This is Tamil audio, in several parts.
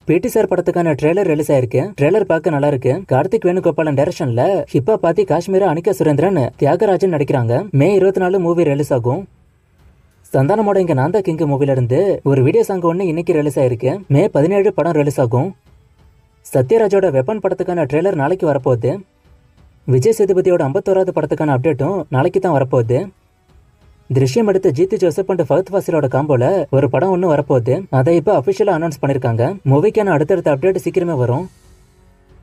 பிடி சார் படத்துக்கான ட்ரெய்லர் ரிலீஸ் ஆயிருக்கு. ட்ரெய்லர் பார்க்க நல்லா இருக்கு. கார்த்திக் வேணுகோபாலன் டைரக்ஷன்ல ஹிப்பா பாத்தி காஷ்மீரா அனிகா சுரேந்திரன் தியாகராஜன் நடிக்கிறாங்க. மே 24 மூவி ரிலீஸ் ஆகும். சந்தானமோட இங்க நான்தா கிங் மூவில இருந்து ஒரு வீடியோ சாங் ஒன்னு இன்னைக்கு ரிலீஸ் ஆயிருக்கு. மே 17 படம் ரிலீஸ் ஆகும். சத்யராஜோட வெப்பன் படத்துக்கான ட்ரெய்லர் நாளைக்கு வரப்போகுது. விஜய் சேதுபதியோட 51வது படத்துக்கான அப்டேட்டும் நாளைக்கு தான் வரப்போகுது. திருஷ்யம் எடுத்த ஜீத்து ஜோசப் அண்ட் ஃபஹத் ஃபாசிலோட காம்போல ஒரு படம் ஒன்று வரப்போகுது. அதை இப்போ அபிஷியலா அனௌன்ஸ் பண்ணிருக்காங்க. மூவிக்கான அடுத்தடுத்த அப்டேட் சீக்கிரமே வரும்.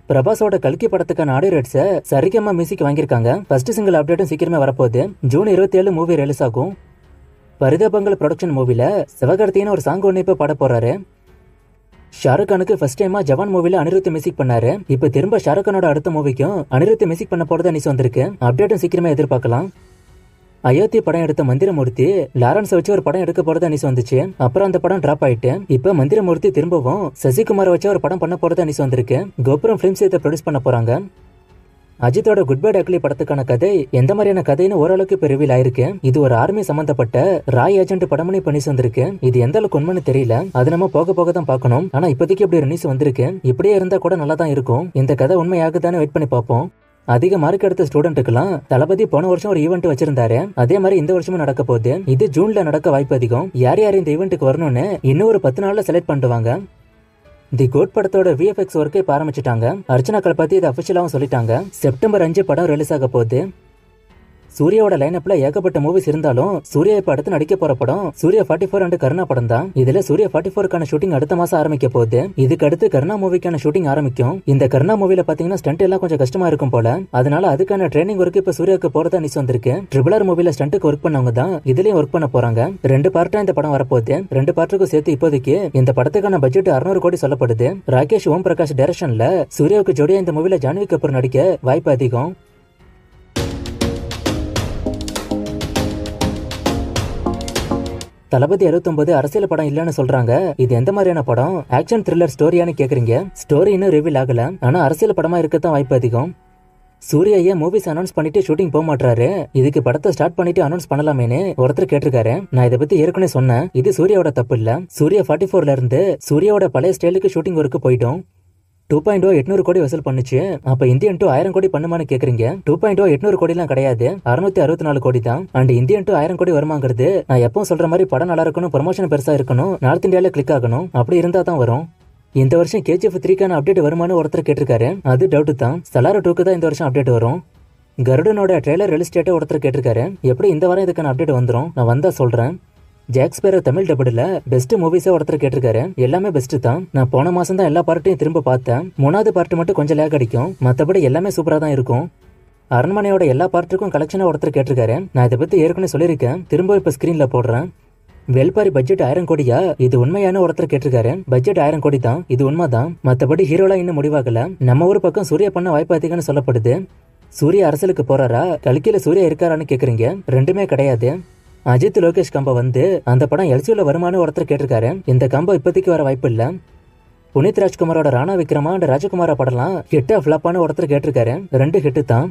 பிரபாஸோட கல்கி படத்துக்கான ஆடியோ ரைட்ஸை சரிகமா மியூசிக் வாங்கியிருக்காங்க. ஃபர்ஸ்ட் சிங்கிள் அப்டேட்டும் சீக்கிரமே வரப்போகுது. ஜூன் 27 மூவி ரிலீஸ் ஆகும். பரிதாபங்கள் ப்ரொடக்ஷன் மூவில சிவகார்த்திகேயன் ஒரு சாங் ஒன்று இப்போ பாட போறாரு. ஷாருக் கானுக்கு ஃபர்ஸ்ட் டைமா ஜவான் மூவில அனிருத் மியூசிக் பண்ணாரு. இப்போ திரும்ப ஷாருக் கானோட அடுத்த மூவிக்கும் அனிருத் மியூசிக் பண்ண போறதா நியூஸ் வந்திருக்கு. அப்டேட்டும் சீக்கிரமே எதிர்பார்க்கலாம். அயோத்தி படம் எடுத்த மந்திரமூர்த்தி லாரன்ஸ் வச்சு ஒரு படம் எடுக்க போறதா நியூஸ் வந்துச்சு. அப்புறம் அந்த படம் டிராப் ஆயிட்டு இப்ப மந்திரமூர்த்தி திரும்பவும் சசிகுமார் வச்சு ஒரு படம் பண்ண போறதா நியூஸ் வந்திருக்கு. கோபுரம் பிலிம்ஸ் இதை ப்ரொடியூஸ் பண்ண போறாங்க. அஜித்தோட குட் பை டக்லி படத்துக்கான கதை எந்த மாதிரியான கதைன்னு ஓரளவுக்கு இப்போ ரிவீல் ஆயிருக்கு. இது ஒரு ஆர்மி சம்பந்தப்பட்ட ராய் ஏஜென்ட் படம்னு இப்போ நியூஸ் வந்திருக்கு. இது எந்த அளவுக்கு உண்மைன்னு தெரியல. அது நம்ம போக போக தான் பார்க்கணும். ஆனா இப்போதைக்கு இப்படி ஒரு நியூஸ் வந்திருக்கு. இப்படியே இருந்தா கூட நல்லா தான் இருக்கும். இந்த கதை உண்மையாகுதானே வெயிட் பண்ணி பார்ப்போம். அதிக மார்க் எடுத்த ஸ்டூடெண்ட்டுக்கெல்லாம் தளபதி போன வருஷம் ஒரு ஈவெண்ட் வச்சிருந்தாரு. அதே மாதிரி இந்த வருஷமும் நடக்க போகுது. இது ஜூன்ல நடக்க வாய்ப்பு அதிகம். யார் யார் இந்த ஈவெண்ட்டுக்கு வரணும்னு இன்னும் ஒரு 10 நாள்ல செலக்ட் பண்ணுவாங்க. தி கோட் படத்தோட விஎஃப்எக்ஸ் ஒர்க்கை இப்ப ஆரம்பிச்சிட்டாங்க. அர்ச்சனா கல்பாத்தி இதை அபிஷியலாவும் சொல்லிட்டாங்க. செப்டம்பர் 5 படம் ரிலீஸ் ஆக போகுது. சூர்யாவோட லைனப்ல ஏகப்பட்ட மூவிஸ் இருந்தாலும் சூர்யா இப்ப அடுத்து நடிக்க போற படம் சூர்யா 44 அண்ட் கருணா படம் தான். இதுல சூர்யா 44க்கான ஷூட்டிங் அடுத்த மாசம் ஆரம்பிக்க போகுது. இதுக்கு அடுத்து கருணா மூவிக்கான ஷூட்டிங் ஆரம்பிக்கும். இந்த கருணா மூவில பாத்தீங்கன்னா ஸ்டண்ட் எல்லாம் கொஞ்சம் கஷ்டமா இருக்கும் போல. அதனால அதுக்கான ட்ரைனிங் ஒர்க் இப்ப சூர்யாவுக்கு போறதா நியூஸ் வந்திருக்கு. RRR மூவில ஸ்டண்ட்டுக்கு ஒர்க் பண்ணவங்க தான் இதுலயும் ஒர்க் பண்ண போறாங்க. 2 பார்ட்டா இந்த படம் வரப்போகுது. 2 பார்ட்டுக்கும் சேர்த்து இப்போதைக்கு இந்த படத்துக்கான பட்ஜெட் 600 கோடி சொல்லப்படுது. ராகேஷ் ஓம் பிரகாஷ் டைரக்ஷன்ல சூர்யாவுக்கு ஜோடியா இந்த மூவில ஜான்வி கபூர் நடிக்க வாய்ப்பு அதிகம். தளபதி 69 அரசியல் படம் இல்லன்னு சொல்றாங்க. இது எந்த மாதிரியான படம்? ஆக்ஷன் த்ரில்லர் ஸ்டோரியான்னு கேக்குறீங்க. ஸ்டோரி இன்னும் ரிவீல் ஆகல. ஆனா அரசியல் படமா இருக்கத்தான் வாய்ப்பு அதிகம். சூர்யா ஏன் மூவிஸ் அனௌன்ஸ் பண்ணிட்டு ஷூட்டிங் போக மாட்டாரு? இதுக்கு படத்தை ஸ்டார்ட் பண்ணிட்டு அனௌன்ஸ் பண்ணலாமேன்னு ஒருத்தர் கேட்டிருக்காரு. நான் இதை பத்தி ஏற்கனவே சொன்னேன். இது சூர்யாவோட தப்பு இல்ல. சூர்யா 44ல இருந்து சூர்யாவோட பழைய ஸ்டைலுக்கு ஷூட்டிங் ஒர்க்கு போயிட்டோம். 2.0 800 கோடி வசூல் பண்ணுச்சு. அப்ப இந்தியன் 2 1000 கோடி பண்ணுமான்னு கேக்குறீங்க. 2.0 800 கோடி எல்லாம் கிடையாது. 664 கோடி தான். அண்ட் இந்தியன் 2 1000 கோடி வருமாங்கிறது நான் எப்பவும் சொல்ற மாதிரி படம் நல்லா இருக்கணும், ப்ரமோஷன் பெருசா இருக்கணும், நார்த் இந்தியால கிளிக் ஆகணும். அப்படி இருந்தா தான் வரும். இந்த வருஷம் KGF 3க்கான அப்டேட் வருமானு ஒருத்தர் கேட்டிருக்காரு. அது டவுட் தான். சலார் 2க்கு தான் இந்த வருஷம் அப்டேட் வரும். கருடனோட ட்ரெய்லர் ரிலீஸ் டேட்டை ஒருத்தர் கேட்டிருக்காரு. எப்படி இந்த வாரம் இதுக்கான அப்டேட் வந்துடும்? நான் வந்தா சொல்றேன். ஜாக்ஸ்பேரோ தமிழ் டபுள்ல பெஸ்ட் மூவிஸே ஒருத்தர் கேட்டிருக்காரு. எல்லாமே பெஸ்ட் தான். நான் போன மாசம் தான் எல்லா பார்ட்டையும் திரும்ப பார்த்தேன். 3வது பார்ட் மட்டும் கொஞ்சம் லேக் அடிக்கும். மற்றபடி எல்லாமே சூப்பரா தான் இருக்கும். அரண்மனையோட எல்லா பார்ட்டுக்கும் கலெக்ஷனா ஒருத்தர் கேட்டிருக்காரு. நான் இதை பத்தி ஏற்கனவே சொல்லியிருக்கேன். திரும்ப இப்ப ஸ்கிரீன்ல போடுறேன். வெல்பாரி பட்ஜெட் 1000 கோடியா? இது உண்மையான ஒருத்தர் கேட்டிருக்காரு. பட்ஜெட் 1000 கோடி தான். இது உண்மைதான். மற்றபடி ஹீரோலா இன்னும் முடிவாகல. நம்ம ஊர் பக்கம் சூர்யா பண்ண வாய்ப்பு அதிகம்னு சொல்லப்படுது. சூர்யா அரசியலுக்கு போறாரா? கல்கில சூர்யா இருக்காரான்னு கேக்குறீங்க. ரெண்டுமே கிடையாது. அஜித் லோகேஷ் கம்போ வந்து அந்த படம் எல்சியூல வருமானு ஒருத்தர் கேட்டிருக்காரு. இந்த கம்போ இப்போதைக்கு வர வாய்ப்பு இல்ல. புனித் ராஜ்குமாரோட ராணா விக்ரமா அண்ட் ராஜகுமாரா படம்லாம் ஹிட்டா ஃபிளாப்பானு ஒருத்தர் கேட்டிருக்காரு. 2 ஹிட்டு தான்.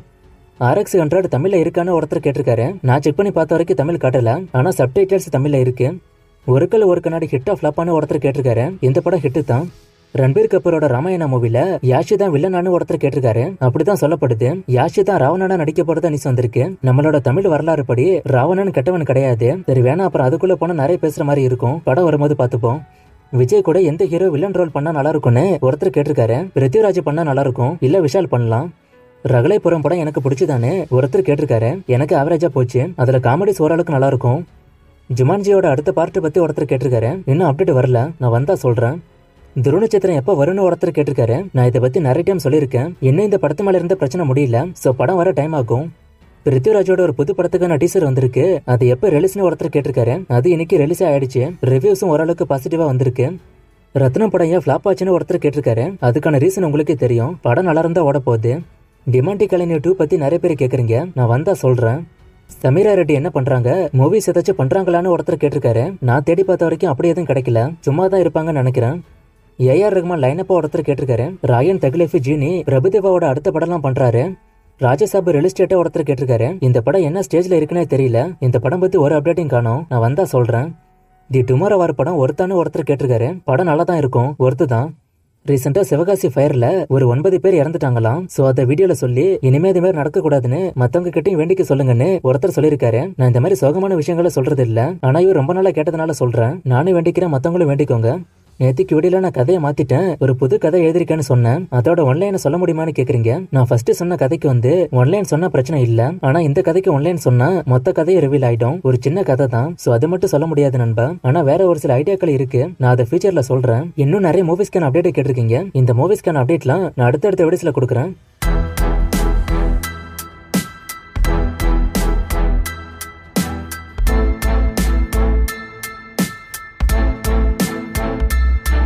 RX100 தமிழ்ல இருக்கான்னு ஒருத்தர் கேட்டிருக்காரு. நான் செக் பண்ணி பார்த்த வரைக்கும் தமிழ் காட்டல. ஆனா சப்டைட்டில்ஸ் தமிழ்ல இருக்கு. ஒரு கல் ஒரு கண்ணாடி ஹிட்டா ஃபிளாப்பானு ஒருத்தர் கேட்டிருக்காரு. இந்த படம் ஹிட்டு தான். ரன்பீர் கபூரோட ராமாயணா மூவில யாஷி தான் வில்லனானு ஒருத்தர் கேட்டிருக்காரு. அப்படிதான் சொல்லப்படுது. யாஷி தான் ராவணனா நடிக்க போறதா நியூஸ் வந்திருக்கு. நம்மளோட தமிழ் வரலாறு படி ராவணன் கெட்டவன் கிடையாது. சரி வேணா அப்புறம் அதுக்குள்ள போனா நிறைய பேசுற மாதிரி இருக்கும். படம் வரும்போது பாத்துப்போம். விஜய் கூட எந்த ஹீரோ வில்லன் ரோல் பண்ணா நல்லா இருக்கும்னு ஒருத்தர் கேட்டிருக்காரு. பிருத்திவிராஜ் பண்ணா நல்லா இருக்கும், இல்ல விஷால் பண்ணலாம். ரகலைப்புறம் படம் எனக்கு பிடிச்சதானே ஒருத்தர் கேட்டிருக்காரு. எனக்கு ஆவரேஜா போச்சு. அதுல காமெடிஸ் ஓரளவுக்கு நல்லா இருக்கும். ஜுமான்ஜியோட அடுத்த பார்ட் பத்தி ஒருத்தர் கேட்டிருக்காரு. இன்னும் அப்டேட் வரல. நான் வந்தா சொல்றேன். துருவநட்சத்திரம் எப்ப வரும்னு ஒருத்தர் கேட்டிருக்காரு. நான் இதை பத்தி நிறைய டைம் சொல்லியிருக்கேன். இன்னும் இந்த படத்து மேல இருந்த பிரச்சனை முடியல. சோ படம் வர டைம் ஆகும். பிருத்திவிராஜோட ஒரு புது படத்துக்கான டீசர் வந்திருக்கு. அது எப்ப ரிலீஸ்னு ஒருத்தர் கேட்டிருக்காரு. அது இன்னைக்கு ரிலீஸ் ஆயிடுச்சு. ரிவ்யூஸும் ஓரளவுக்கு பாசிட்டிவா வந்திருக்கு. ரத்னம் படம் ஏன் ஃபிளாப் ஆச்சுன்னு ஒருத்தர் கேட்டிருக்காரு. அதுக்கான ரீசன் உங்களுக்கே தெரியும். படம் நல்லா இருந்தா ஓட போகுது. டிமாண்டி கலைஞர் 2 பத்தி நிறைய பேர் கேக்குறீங்க. நான் வந்தா சொல்றேன். சமீரா ரெட்டி என்ன பண்றாங்க? மூவிஸ் ஏதாச்சும் பண்றாங்களான்னு ஒருத்தர் கேட்டிருக்காரு. நான் தேடி பார்த்த வரைக்கும் அப்படி எதுவும் கிடைக்கல. சும்மா தான் இருப்பாங்கன்னு நினைக்கிறேன். ஏஆர் ரஹ்மான் லைனப்பா ஒருத்தர் கேட்டிருக்காரு. ராயன் தக்லீஃப் ஜீனி பிரபுதேவாவோட அடுத்த படம்லாம் பண்றாரு. ராஜசாப் ரிலீஸ் டேட்டா ஒருத்தர் கேட்டிருக்காரு. இந்த படம் என்ன ஸ்டேஜ்ல இருக்குன்னே தெரியல. இந்த படம் பத்தி ஒரு அப்டேட்டையும் காணோம். நான் வந்தா சொல்றேன். தி டுமாரோ வார் படம் ஒருத்தானு ஒருத்தர் கேட்டிருக்காரு. படம் நல்லா தான் இருக்கும், ஒருத்து தான். ரீசெண்டா சிவகாசி ஃபயர்ல ஒரு 9 பேர் இறந்துட்டாங்களாம். சோ அத வீடியோல சொல்லி இனிமே இது மாதிரி நடக்க கூடாதுன்னு மத்தவங்க கிட்டயும் வேண்டிக்க சொல்லுங்கன்னு ஒருத்தர் சொல்லிருக்காரு. நான் இந்த மாதிரி சோகமான விஷயங்களை சொல்றது இல்ல, ஆனா இவர் ரொம்ப நாளா கேட்டதுனால சொல்றேன். நானும் வேண்டிக்கிறேன், மத்தவங்களும் வேண்டிக்கோங்க. நேத்திக்கு வீடியோல நான் கதையை மாத்திட்டேன், ஒரு புது கதை எழுதிருக்கேன்னு சொன்னேன். அதோட ஒன்லைன் சொல்ல முடியுமான்னு கேக்குறீங்க. நான் ஃபர்ஸ்ட் சொன்ன கதைக்கு வந்து ஒன்லைன் சொன்ன பிரச்சனை இல்ல, ஆனா இந்த கதைக்கு ஒன்லைன் சொன்னா மொத்த கதையை ரிவீல் ஆயிடும். ஒரு சின்ன கதை தான், சோ அது மட்டும் சொல்ல முடியாது நண்பா. ஆனா வேற ஒரு சில ஐடியாக்கள் இருக்கு, நான் அதை ஃபியூச்சர்ல சொல்றேன். இன்னும் நிறைய மூவிஸ்க்கான அப்டேட் கேட்டிருக்கீங்க. இந்த மூவிஸ்க்கான அப்டேட்லாம் நான் அடுத்தடுத்த வீடியோஸ்ல கொடுக்குறேன்.